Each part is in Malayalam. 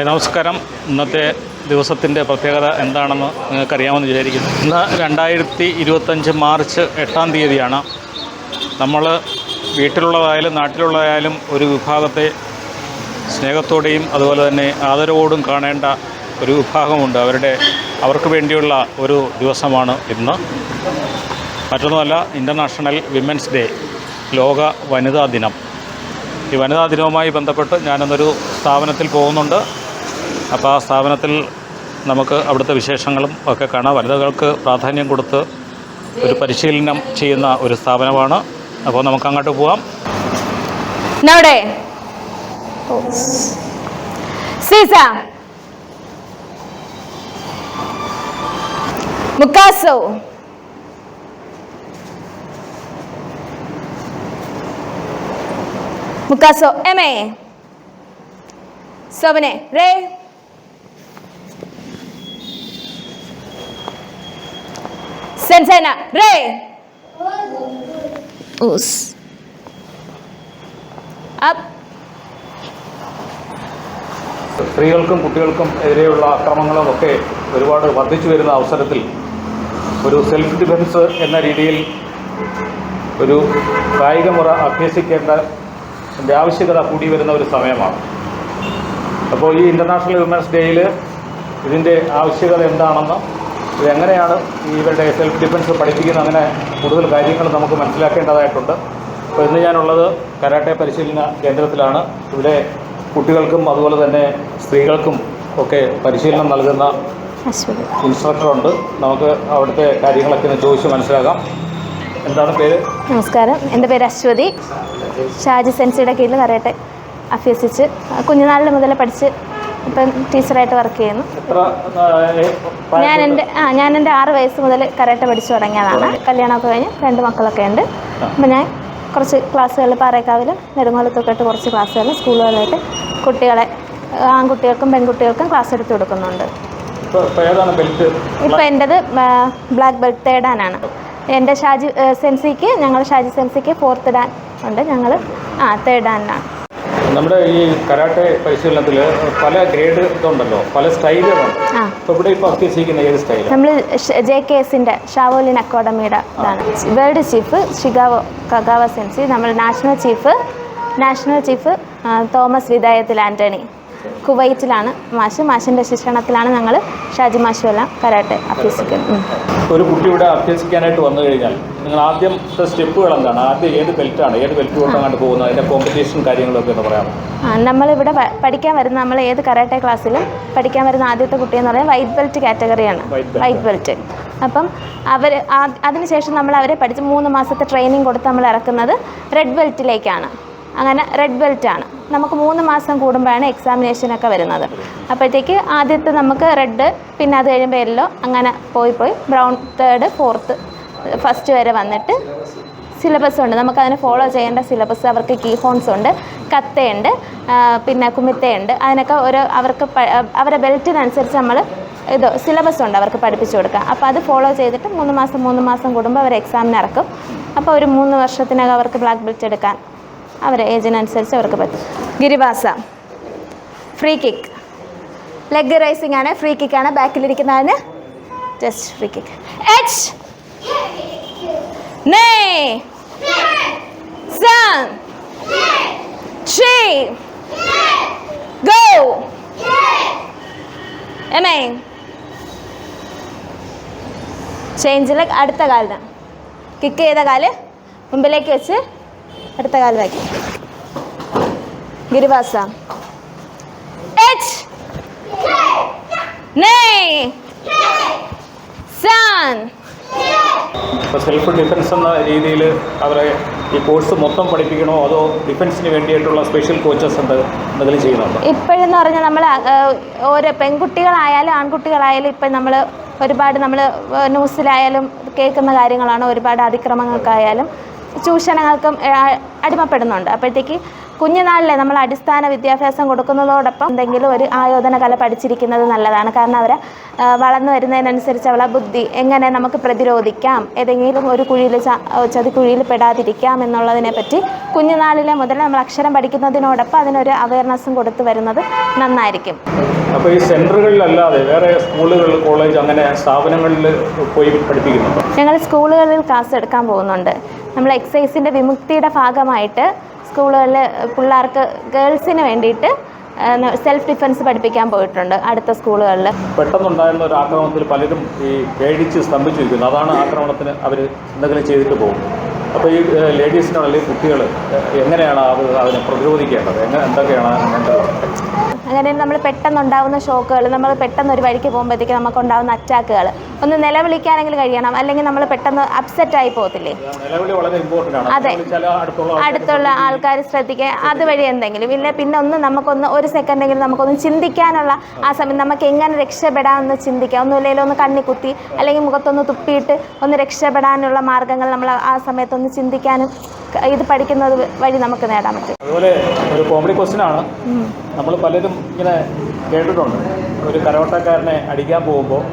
ഹായ് നമസ്കാരം. ഇന്നത്തെ ദിവസത്തിൻ്റെ പ്രത്യേകത എന്താണെന്ന് നിങ്ങൾക്കറിയാമെന്ന് വിചാരിക്കുന്നു. ഇന്ന് 2025 മാർച്ച് 8-ാം തീയതിയാണ്. നമ്മൾ വീട്ടിലുള്ളതായാലും നാട്ടിലുള്ളതായാലും ഒരു വിഭാഗത്തെ സ്നേഹത്തോടെയും അതുപോലെ തന്നെ ആദരവോടും കാണേണ്ട ഒരു വിഭാഗമുണ്ട്. അവർക്ക് വേണ്ടിയുള്ള ഒരു ദിവസമാണ് ഇന്ന്. മറ്റൊന്നുമല്ല, ഇൻ്റർനാഷണൽ വിമൻസ് ഡേ, ലോക വനിതാ ദിനം. ഈ വനിതാ ദിനവുമായി ബന്ധപ്പെട്ട് ഞാനിന്നൊരു സ്ഥാപനത്തിൽ പോകുന്നുണ്ട്. അപ്പോൾ ആ സ്ഥാപനത്തിൽ നമുക്ക് അവിടുത്തെ വിശേഷങ്ങളും ഒക്കെ കാണാം. വനിതകൾക്ക് പ്രാധാന്യം കൊടുത്ത് ഒരു പരിശീലനം ചെയ്യുന്ന ഒരു സ്ഥാപനമാണ്. അപ്പോൾ നമുക്ക് അങ്ങോട്ട് പോവാം. Mukaso, M.A. Sobane, Re. Sensena, Re. Us. Up. സ്ത്രീകൾക്കും കുട്ടികൾക്കും എതിരെയുള്ള ആക്രമണങ്ങളും ഒക്കെ ഒരുപാട് വർദ്ധിച്ചു വരുന്ന അവസരത്തിൽ ഒരു സെൽഫ് ഡിഫെൻസ് എന്ന രീതിയിൽ ഒരു കായികമുറ അഭ്യസിക്കേണ്ട ആവശ്യകത കൂടി വരുന്ന ഒരു സമയമാണ്. അപ്പോൾ ഈ ഇൻ്റർനാഷണൽ വിമൻസ് ഡേയിൽ ഇതിൻ്റെ ആവശ്യകത എന്താണെന്ന്, ഇതെങ്ങനെയാണ് ഇവരുടെ സെൽഫ് ഡിഫെൻസ് പഠിപ്പിക്കുന്നത്, അങ്ങനെ കൂടുതൽ കാര്യങ്ങൾ നമുക്ക് മനസ്സിലാക്കേണ്ടതായിട്ടുണ്ട്. അപ്പോൾ ഇന്ന് ഞാനുള്ളത് കരാട്ടെ പരിശീലന കേന്ദ്രത്തിലാണ്. ഇവിടെ കുട്ടികൾക്കും അതുപോലെ തന്നെ സ്ത്രീകൾക്കും ഒക്കെ പരിശീലനം നൽകുന്ന ഇൻസ്ട്രക്ടറുണ്ട്. നമുക്ക് അവിടുത്തെ കാര്യങ്ങളൊക്കെ ഒന്ന് ചോദിച്ച് മനസ്സിലാക്കാം. എന്താണ് പേര്? നമസ്കാരം, എൻ്റെ പേര് അശ്വതി. ഷാജി സെൻസിയുടെ കീഴിൽ കരാട്ടെ അഭ്യസിച്ച് കുഞ്ഞുനാളിൽ മുതൽ പഠിച്ച് ഇപ്പം ടീച്ചറായിട്ട് വർക്ക് ചെയ്യുന്നു. ഞാൻ എൻ്റെ 6 വയസ്സ് മുതൽ കരാട്ടെ പഠിച്ചു തുടങ്ങിയതാണ്. കല്യാണമൊക്കെ കഴിഞ്ഞ് 2 മക്കളൊക്കെ ഉണ്ട്. അപ്പം ഞാൻ കുറച്ച് ക്ലാസ്സുകളിൽ പാറേക്കാവിലും നെടുങ്ങോലത്തൊക്കെ ആയിട്ട് കുറച്ച് ക്ലാസ്സുകളിൽ സ്കൂളുകളിലായിട്ട് കുട്ടികളെ, ആൺകുട്ടികൾക്കും പെൺകുട്ടികൾക്കും ക്ലാസ് എടുത്ത് കൊടുക്കുന്നുണ്ട്. ഇപ്പം എൻ്റെത് ബ്ലാക്ക് ബെൽറ്റ് 3rd ഡാനാണ്. എൻ്റെ ഞങ്ങൾ ഷാജി സെൻസിക്ക് 4th ഡാൻ ഉണ്ട്. ഞങ്ങൾ 3rd ഡാനിലാണ്. നമ്മുടെ ഈ കരാട്ടെ പരിശീലനത്തിൽ പല ഗ്രേഡ് ഇതുണ്ടല്ലോ, പല സ്റ്റൈലുകളുണ്ട്. ഇവിടെ ഇപ്പോൾ അഭ്യസിക്കുന്ന ഏത് സ്റ്റൈൽ? നമ്മൾ JKSൻ്റെ ഷാവോലിൻ അക്കാഡമിയുടെ ഇതാണ്. വേൾഡ് ചീഫ് ഷിഗാവോ കഗാവ സെൻസി, നമ്മൾ നാഷണൽ ചീഫ് തോമസ് വിദായത്തിൽ ആൻ്റണി, കുവൈറ്റിലാണ് മാഷിൻ്റെ ശിക്ഷണത്തിലാണ് ഞങ്ങൾ ഷാജി മാഷും എല്ലാം കരാട്ടെ അഭ്യസിക്കുന്നത്. ഒരു കുട്ടി ഇവിടെ അഭ്യസിക്കാനായിട്ട് വന്നു കഴിഞ്ഞാൽ നിങ്ങൾ ആദ്യത്തെ സ്റ്റെപ്പുകൾ എന്താണ്? ആദ്യം ഏത് ബെൽറ്റാണ്, ഏത് ബെൽറ്റ് കൊണ്ടാണ് പോകുന്നത്, അതിൻ്റെ കോമ്പറ്റീഷൻ കാര്യങ്ങളൊക്കെ എന്ന് പറയാമോ? നമ്മളിവിടെ പഠിക്കാൻ വരുന്ന, നമ്മൾ ഏത് കരാട്ടെ ക്ലാസ്സിലും പഠിക്കാൻ വരുന്ന ആദ്യത്തെ കുട്ടിയെന്ന് പറഞ്ഞാൽ വൈറ്റ് ബെൽറ്റ് കാറ്റഗറിയാണ്. White belt. അപ്പം അതിനുശേഷം നമ്മൾ അവരെ പഠിച്ച് 3 മാസത്തെ ട്രെയിനിങ് കൊടുത്ത് നമ്മൾ ഇറക്കുന്നത് റെഡ് ബെൽറ്റിലേക്കാണ്. അങ്ങനെ റെഡ് ബെൽറ്റാണ്. നമുക്ക് 3 മാസം കൂടുമ്പോഴാണ് എക്സാമിനേഷനൊക്കെ വരുന്നത്. അപ്പോഴത്തേക്ക് ആദ്യത്തെ നമുക്ക് റെഡ്, പിന്നെ അത് കഴിയുമ്പോൾ യെല്ലോ, അങ്ങനെ പോയി ബ്രൗൺ 3rd, 4th, 1st വരെ വന്നിട്ട് സിലബസ് ഉണ്ട്. നമുക്കതിന് ഫോളോ ചെയ്യേണ്ട സിലബസ്. അവർക്ക് കീ ഹോൺസ് ഉണ്ട്, കത്തയുണ്ട്, പിന്നെ കുമിത്തയുണ്ട്. അതിനൊക്കെ അവരുടെ ബെൽറ്റിനനുസരിച്ച് നമ്മൾ സിലബസ് ഉണ്ട് അവർക്ക് പഠിപ്പിച്ചു കൊടുക്കുക. അപ്പോൾ അത് ഫോളോ ചെയ്തിട്ട് 3 മാസം കൂടുമ്പോൾ അവർ എക്സാമിന് ഇറക്കും. അപ്പോൾ ഒരു 3 വർഷത്തിനകം അവർക്ക് ബ്ലാക്ക് ബെൽറ്റ് എടുക്കാൻ അവരെ ഏജിനനുസരിച്ച് അവർക്ക് പറ്റും. ഗിരിവാസ, ഫ്രീ കിക്ക്, ലെഗ് റൈസിംഗ് ആണ്, ഫ്രീ കിക്കാണ്. ബാക്കിലിരിക്കുന്നതിന് ജസ്റ്റ് ഫ്രീ കിക്ക്. എച്ച് നെ സൺ ഷീ ഗോ എമേ. ചേഞ്ച് ലെഗ്, അടുത്ത കാലിന് കിക്ക് ചെയ്ത കാല് മുമ്പിലേക്ക് വെച്ച് അടുത്ത കാല് വയ്ക്കും. ഗിരിവാസ. എച്ച് നെ സൺ. സെൽഫ് ഡിഫെൻസ് എന്ന രീതിയിൽ അവരെ ഈ കോഴ്സ് മൊത്തം പഠിപ്പിക്കണോ, അതോ ഡിഫെൻസിന് വേണ്ടിയിട്ടുള്ള സ്പെഷ്യൽ കോച്ചസ് എന്തെങ്കിലും ചെയ്യുന്നുണ്ടോ? ഇപ്പോഴെന്ന് പറഞ്ഞാൽ നമ്മൾ ഓരോ പെൺകുട്ടികളായാലും ആൺകുട്ടികളായാലും ഇപ്പം നമ്മൾ ഒരുപാട് ന്യൂസിലായാലും കേൾക്കുന്ന കാര്യങ്ങളാണ്. ഒരുപാട് അതിക്രമങ്ങൾക്കായാലും ചൂഷണങ്ങൾക്കും അടിമപ്പെടുന്നുണ്ട്. അപ്പോഴത്തേക്ക് കുഞ്ഞുനാളിലെ നമ്മൾ അടിസ്ഥാന വിദ്യാഭ്യാസം കൊടുക്കുന്നതോടൊപ്പം എന്തെങ്കിലും ഒരു ആയോധന കല പഠിച്ചിരിക്കുന്നത് നല്ലതാണ്. കാരണം അവർ വളർന്നു വരുന്നതിനനുസരിച്ച് അവളെ ബുദ്ധി എങ്ങനെ നമുക്ക് പ്രതിരോധിക്കാം, ഏതെങ്കിലും ഒരു ചതിക്കുഴിയിൽ പെടാതിരിക്കാം എന്നുള്ളതിനെ പറ്റി കുഞ്ഞുനാളിലെ മുതൽ നമ്മൾ അക്ഷരം പഠിക്കുന്നതിനോടൊപ്പം അതിനൊരു അവയർനെസ്സും കൊടുത്തു വരുന്നത് നന്നായിരിക്കും. അപ്പോൾ ഈ സെൻറ്ററുകളിലല്ലാതെ വേറെ സ്കൂളുകൾ, കോളേജ് അങ്ങനെ സ്ഥാപനങ്ങളിൽ പോയി പഠിപ്പിക്കുന്നുണ്ടോ? ഞങ്ങൾ സ്കൂളുകളിൽ ക്ലാസ് എടുക്കാൻ പോകുന്നുണ്ട്. നമ്മൾ എക്സൈസിൻ്റെ വിമുക്തിയുടെ ഭാഗമായിട്ട് സ്കൂളുകളിൽ പിള്ളേർക്ക് ഗേൾസിന് വേണ്ടിയിട്ട് സെൽഫ് ഡിഫെൻസ് പഠിപ്പിക്കാൻ പോയിട്ടുണ്ട് അടുത്ത സ്കൂളുകളിൽ. പെട്ടെന്നുണ്ടായിരുന്ന ഒരു ആക്രമണത്തിൽ പലരും ഈ പേടിച്ച് സ്തംഭിച്ചിരിക്കുന്നു. അതാണ് ആക്രമണത്തിന് അവർ എന്തെങ്കിലും ചെയ്തിട്ട് പോകും. അപ്പോൾ ഈ ലേഡീസിനോ അല്ലെങ്കിൽ കുട്ടികൾ എങ്ങനെയാണ് അതിനെ പ്രതിരോധിക്കേണ്ടത്? എന്തൊക്കെയാണ് അങ്ങനെ നമ്മൾ പെട്ടെന്നുണ്ടാകുന്ന ഷോക്കുകൾ, നമ്മൾ പെട്ടെന്ന് ഒരു വഴിക്ക് പോകുമ്പോഴത്തേക്ക് നമുക്കുണ്ടാകുന്ന അറ്റാക്കുകൾ ഒന്ന് നിലവിളിക്കാനെങ്കിലും കഴിയണം. അല്ലെങ്കിൽ നമ്മൾ പെട്ടെന്ന് അപ്സെറ്റായി പോകത്തില്ലേ? അതെ, അടുത്തുള്ള ആൾക്കാർ ശ്രദ്ധിക്കുക. അതുവഴി എന്തെങ്കിലും ഇല്ല, പിന്നെ നമുക്കൊന്ന് ഒരു സെക്കൻഡെങ്കിലും നമുക്കൊന്ന് ചിന്തിക്കാനുള്ള ആ സമയം നമുക്ക് എങ്ങനെ രക്ഷപ്പെടാമെന്ന് ചിന്തിക്കാം. ഒന്നുമില്ലെങ്കിലും ഒന്ന് കണ്ണി കുത്തി അല്ലെങ്കിൽ മുഖത്തൊന്ന് തുപ്പിയിട്ട് ഒന്ന് രക്ഷപ്പെടാനുള്ള മാർഗ്ഗങ്ങൾ നമ്മൾ ആ സമയത്തൊന്ന് ചിന്തിക്കാനും ഇത് പഠിക്കുന്നത് വഴി നമുക്ക് നേടാൻ പറ്റും. അതുപോലെ ഒരു കോമഡി ക്വസ്റ്റ്യനാണ്. നമ്മൾ പലരും ഇങ്ങനെ കേട്ടിട്ടുണ്ട്, ഒരു കരോട്ടക്കാരനെ അടിക്കാൻ പോകുമ്പോൾ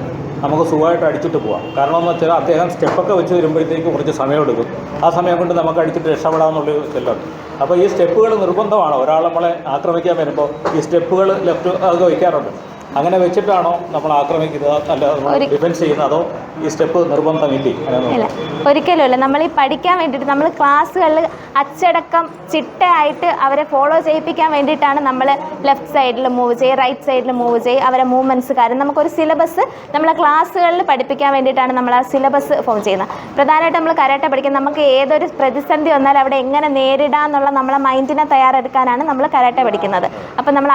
നമുക്ക് സുഖമായിട്ട് അടിച്ചിട്ട് പോകാം. കാരണം എന്ന് വെച്ചാൽ അദ്ദേഹം സ്റ്റെപ്പൊക്കെ വെച്ച് വരുമ്പോഴത്തേക്ക് കുറച്ച് സമയമെടുക്കും. ആ സമയം കൊണ്ട് നമുക്ക് അടിച്ചിട്ട് രക്ഷപ്പെടാമെന്നുള്ളൊരു ഇതല്ലുണ്ട്. അപ്പോൾ ഈ സ്റ്റെപ്പുകൾ നിർബന്ധമാണ്. ഒരാൾ നമ്മളെ ആക്രമിക്കാൻ വരുമ്പോൾ ഈ സ്റ്റെപ്പുകൾ ലെഫ്റ്റ് അത് വയ്ക്കാറുണ്ട്. അങ്ങനെ വെച്ചിട്ടാണോ നമ്മൾ ആക്രമിക്കുന്നത്, അല്ല ഡിഫെൻസ് ചെയ്യുന്നത്, അതോ ഈ സ്റ്റെപ്പ് നിർബന്ധമില്ലേ? ഇല്ല, ഒരിക്കലുമില്ല. നമ്മൾ ഈ പഠിക്കാൻ വേണ്ടിയിട്ട് നമ്മൾ ക്ലാസ്സുകളിൽ അച്ചടക്കം ചിട്ടയായിട്ട് അവരെ ഫോളോ ചെയ്യിപ്പിക്കാൻ വേണ്ടിയിട്ടാണ് നമ്മൾ ലെഫ്റ്റ് സൈഡിൽ മൂവ് ചെയ്യും, റൈറ്റ് സൈഡിൽ മൂവ് ചെയ്യും, അവരെ മൂവ്മെൻറ്റ്സ് കാര്യം നമുക്കൊരു സിലബസ് നമ്മളെ ക്ലാസ്സുകളിൽ പഠിപ്പിക്കാൻ വേണ്ടിയിട്ടാണ് നമ്മൾ ആ സിലബസ് ഫോം ചെയ്യുന്നത്. പ്രധാനമായിട്ട് നമ്മൾ കരാട്ടെ പഠിക്കുന്നത് നമുക്ക് ഏതൊരു പ്രതിസന്ധി വന്നാലും അവിടെ എങ്ങനെ നേരിടാമെന്നുള്ള നമ്മളെ മൈൻഡിനെ തയ്യാറെടുക്കാനാണ് നമ്മൾ കരാട്ടെ പഠിക്കുന്നത്. അപ്പം നമ്മൾ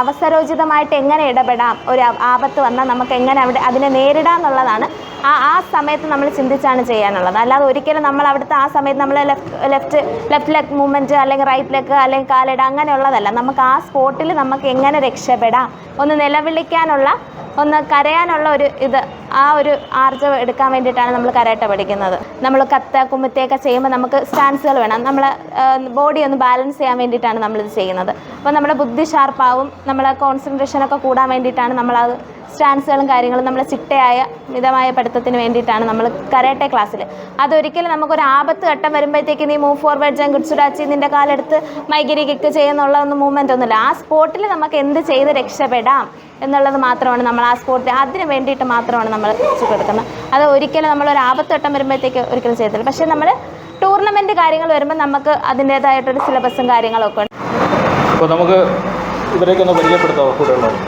അവസരോചിതമായിട്ട് എങ്ങനെ ഇടപെടാം, ഒരു ആപത്ത് വന്നാൽ നമുക്ക് എങ്ങനെ അവിടെ അതിനെ നേരിടാം എന്നുള്ളതാണ് ആ സമയത്ത് നമ്മൾ ചിന്തിച്ചാണ് ചെയ്യാനുള്ളത്. അല്ലാതെ ഒരിക്കലും നമ്മൾ അവിടുത്തെ ആ സമയത്ത് നമ്മൾ ലെഫ്റ്റ് ലെഗ് മൂവ്മെൻറ്റ് അല്ലെങ്കിൽ റൈറ്റ് ലെഗ് അല്ലെങ്കിൽ കാലിട അങ്ങനെയുള്ളതല്ല. നമുക്ക് ആ സ്പോട്ടിൽ നമുക്ക് എങ്ങനെ രക്ഷപ്പെടാം, ഒന്ന് നിലവിളിക്കാനുള്ള, ഒന്ന് കരയാനുള്ള ആ ഒരു ആർജവം എടുക്കാൻ വേണ്ടിയിട്ടാണ് നമ്മൾ കരാട്ടെ പഠിക്കുന്നത്. നമ്മൾ കുമ്മത്തേയൊക്കെ ചെയ്യുമ്പോൾ നമുക്ക് സ്റ്റാൻസുകൾ വേണം. നമ്മളെ ബോഡി ഒന്ന് ബാലൻസ് ചെയ്യാൻ വേണ്ടിയിട്ടാണ് നമ്മളിത് ചെയ്യുന്നത്. അപ്പോൾ നമ്മുടെ ബുദ്ധി ഷാർപ്പാവും, നമ്മളെ കോൺസെൻട്രേഷനൊക്കെ കൂടാൻ വേണ്ടിയിട്ടാണ് നമ്മളത് സ്റ്റാൻസുകളും കാര്യങ്ങളും നമ്മളെ ചിട്ടയായ മിതമായ പഠിത്തത്തിന് വേണ്ടിയിട്ടാണ് നമ്മൾ കരാട്ടെ ക്ലാസ്സിൽ. അതൊരിക്കലും നമുക്കൊരു ആപത്ത് ഘട്ടം വരുമ്പോഴത്തേക്ക് നീ മൂവ് ഫോർവേഡ് ജാൻ ഗുഡ്സുഡാച്ചി നിൻ്റെ കാലെടുത്ത് മൈഗിരി കിക്ക് ചെയ്യുന്നുള്ള മൂവ്മെൻ്റ് ഒന്നുമില്ല. ആ സ്പോട്ടിൽ നമുക്ക് എന്ത് ചെയ്ത് രക്ഷപ്പെടാം എന്നുള്ളത് മാത്രമാണ് നമ്മൾ ആ സ്പോട്ടിൽ അതിന് വേണ്ടിയിട്ട് മാത്രമാണ് നമ്മൾ കൊടുക്കുന്നത്. അത് ഒരിക്കലും നമ്മളൊരു ആപത്ത് ഘട്ടം വരുമ്പോഴത്തേക്ക് ഒരിക്കലും ചെയ്യത്തില്ല. പക്ഷേ നമ്മൾ ടൂർണമെൻറ്റ് കാര്യങ്ങൾ വരുമ്പോൾ നമുക്ക് അതിൻ്റേതായിട്ടൊരു സിലബസും കാര്യങ്ങളൊക്കെ ഉണ്ട്. അപ്പോൾ നമുക്ക് ഇവരേക്കൊന്ന് പരിചയപ്പെടുത്താം.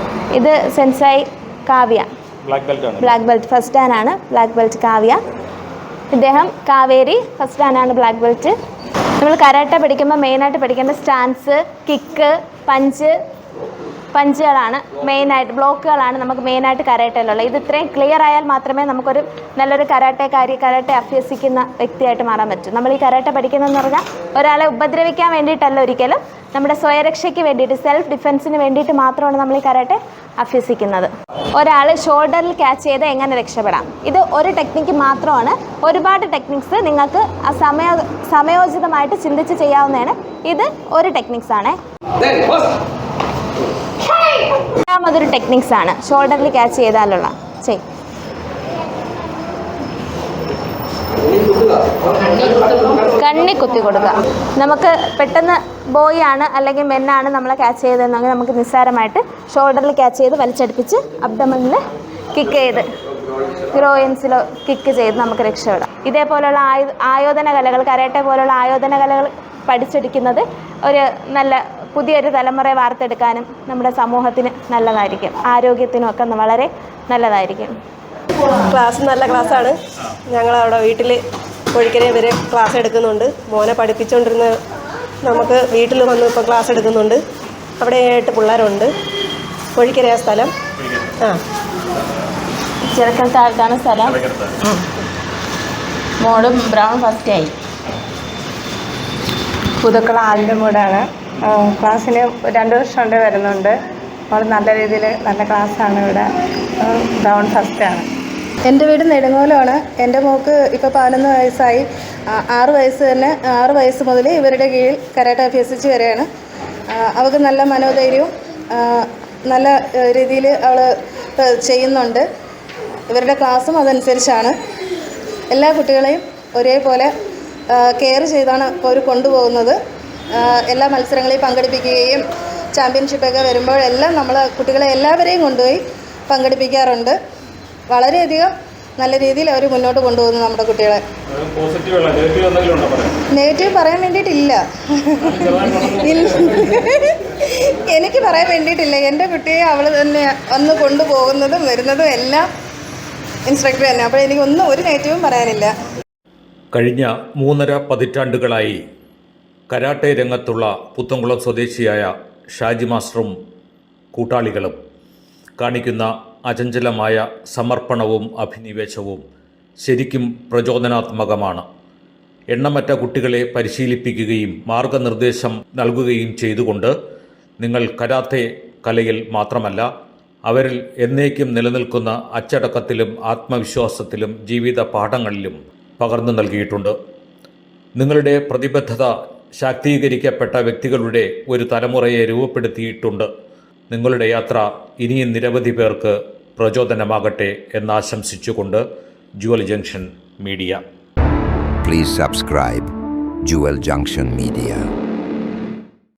ഇത് sensei Kavya, black belt first dan ആണ്. Black belt Kavya. ഇദ്ദേഹം കാവേരി, ഫസ്റ്റ് ഡാൻ ആണ്, ബ്ലാക്ക് ബെൽറ്റ്. നമ്മൾ കരാട്ടെ പഠിക്കുമ്പോൾ മെയിനായിട്ട് പഠിക്കേണ്ട സ്റ്റാൻസ്, കിക്ക്, പഞ്ചുകളാണ് മെയിനായിട്ട്, ബ്ലോക്കുകളാണ് നമുക്ക് മെയിനായിട്ട് കരാട്ടയിലുള്ളത്. ഇത് ഇത്രയും ക്ലിയർ ആയാൽ മാത്രമേ നമുക്കൊരു നല്ലൊരു കരാട്ടെ അഭ്യസിക്കുന്ന വ്യക്തിയായിട്ട് മാറാൻ പറ്റൂ. നമ്മൾ ഈ കരാട്ടെ പഠിക്കുന്നതെന്ന് പറഞ്ഞാൽ ഒരാളെ ഉപദ്രവിക്കാൻ വേണ്ടിയിട്ടല്ല, ഒരിക്കലും നമ്മുടെ സ്വയരക്ഷയ്ക്ക് വേണ്ടിയിട്ട്, സെൽഫ് ഡിഫെൻസിന് വേണ്ടിയിട്ട് മാത്രമാണ് നമ്മൾ ഈ കരാട്ടെ അഭ്യസിക്കുന്നത്. ഒരാൾ ഷോൾഡറിൽ ക്യാച്ച് ചെയ്ത് എങ്ങനെ രക്ഷപ്പെടാം, ഇത് ഒരു ടെക്നിക്ക് മാത്രമാണ്. ഒരുപാട് ടെക്നിക്സ് നിങ്ങൾക്ക് സമയോചിതമായിട്ട് ചിന്തിച്ച് ചെയ്യാവുന്നതാണ്. ഇത് ഒരു ടെക്നിക്സ് ആണ്. രണ്ടാമതൊരു ടെക്നിക്സ് ആണ് ഷോൾഡറിൽ ക്യാച്ച് ചെയ്താലുള്ള കണ്ണി കുത്തി കൊടുക്കുക. നമുക്ക് പെട്ടെന്ന് ബോയ് ആണ് അല്ലെങ്കിൽ മെന്നാണ് നമ്മളെ ക്യാച്ച് ചെയ്തതെന്നെങ്കിൽ നമുക്ക് നിസ്സാരമായിട്ട് ഷോൾഡറിൽ ക്യാച്ച് ചെയ്ത് വലിച്ചടുപ്പിച്ച് അബ്ഡമനിൽ കിക്ക് ചെയ്ത് ഗ്രോയിൻസിലോ കിക്ക് ചെയ്ത് നമുക്ക് രക്ഷപ്പെടാം. ഇതേപോലെയുള്ള ആയോധന കലകൾ, കരാട്ടെ പോലുള്ള ആയോധന കലകൾ പഠിച്ചെടുക്കുന്നത് ഒരു നല്ല പുതിയൊരു തലമുറയെ വാർത്തെടുക്കാനും നമ്മുടെ സമൂഹത്തിന് നല്ലതായിരിക്കും, ആരോഗ്യത്തിനും ഒക്കെ വളരെ നല്ലതായിരിക്കും. ക്ലാസ് നല്ല ക്ലാസ്സാണ്. ഞങ്ങളവിടെ വീട്ടിൽ കോഴിക്കര വരെ ക്ലാസ് എടുക്കുന്നുണ്ട്. മോനെ പഠിപ്പിച്ചുകൊണ്ടിരുന്ന നമുക്ക് വീട്ടിൽ വന്ന് ഇപ്പോൾ ക്ലാസ് എടുക്കുന്നുണ്ട്. അവിടെ 8 പിള്ളേരുണ്ട്. കോഴിക്കര സ്ഥലം. ചെറുക്കൽ താഴത്താണ് സ്ഥലം. മോളും ബ്രൗൺ ഫസ്റ്റായി. പുതുക്കള ആലിൻ്റെ മൂടാണ്. ക്ലാസ്സിന് 2 വർഷം കൊണ്ട് വരുന്നുണ്ട്. അവൾ നല്ല രീതിയിൽ നല്ല ക്ലാസ്സാണ്. ഇവിടെ ബ്രൗൺ ഫസ്റ്റാണ്. എൻ്റെ വീട് നെടുങ്ങോലമാണ്. എൻ്റെ മോൾക്ക് ഇപ്പോൾ 11 വയസ്സായി. 6 വയസ്സ് മുതൽ ഇവരുടെ കീഴിൽ കരാട്ടെ അഭ്യസിച്ച് വരികയാണ്. അവൾക്ക് നല്ല മനോധൈര്യവും നല്ല രീതിയിൽ അവൾ ചെയ്യുന്നുണ്ട്. ഇവരുടെ ക്ലാസ്സും അതനുസരിച്ചാണ്. എല്ലാ കുട്ടികളെയും ഒരേപോലെ കെയർ ചെയ്താണ് അവർ കൊണ്ടുപോകുന്നത്. എല്ലാ മത്സരങ്ങളിൽ പങ്കെടുപ്പിക്കുകയും ചാമ്പ്യൻഷിപ്പൊക്കെ വരുമ്പോഴെല്ലാം നമ്മൾ കുട്ടികളെ എല്ലാവരെയും കൊണ്ടുപോയി പങ്കെടുപ്പിക്കാറുണ്ട്. വളരെയധികം നല്ല രീതിയിൽ അവർ മുന്നോട്ട് കൊണ്ടുപോകുന്നു നമ്മുടെ കുട്ടികളെ. നെഗറ്റീവ് പറയാൻ വേണ്ടിയിട്ടില്ല, എനിക്ക് പറയാൻ വേണ്ടിയിട്ടില്ല. എൻ്റെ കുട്ടിയെ അവൾ തന്നെ വന്ന് കൊണ്ടുപോകുന്നതും വരുന്നതും എല്ലാം ഇൻസ്ട്രക്ടർ തന്നെ. അപ്പോൾ എനിക്കൊന്നും ഒരു നെഗറ്റീവും പറയാനില്ല. കഴിഞ്ഞ 3.5 പതിറ്റാണ്ടുകളായി കരാട്ടെ രംഗത്തുള്ള പുത്തൻകുളം സ്വദേശിയായ ഷാജി മാസ്റ്ററും കൂട്ടാളികളും കാണിക്കുന്ന അചഞ്ചലമായ സമർപ്പണവും അഭിനിവേശവും ശരിക്കും പ്രചോദനാത്മകമാണ്. എണ്ണമറ്റ കുട്ടികളെ പരിശീലിപ്പിക്കുകയും മാർഗനിർദ്ദേശം നൽകുകയും ചെയ്തുകൊണ്ട് നിങ്ങൾ കരാത്തെ കലയിൽ മാത്രമല്ല അവരിൽ എന്നേക്കും നിലനിൽക്കുന്ന അച്ചടക്കത്തിലും ആത്മവിശ്വാസത്തിലും ജീവിത പാഠങ്ങളിലും പകർന്നു നൽകിയിട്ടുണ്ട്. നിങ്ങളുടെ പ്രതിബദ്ധത ശാക്തീകരിക്കപ്പെട്ട വ്യക്തികളുടെ ഒരു തലമുറയെ രൂപപ്പെടുത്തിയിട്ടുണ്ട്. നിങ്ങളുടെ യാത്ര ഇനിയും നിരവധി പേർക്ക് പ്രചോദനമാകട്ടെ എന്നാശംസിച്ചുകൊണ്ട് Jewel Junction Media. Please subscribe Jewel Junction Media.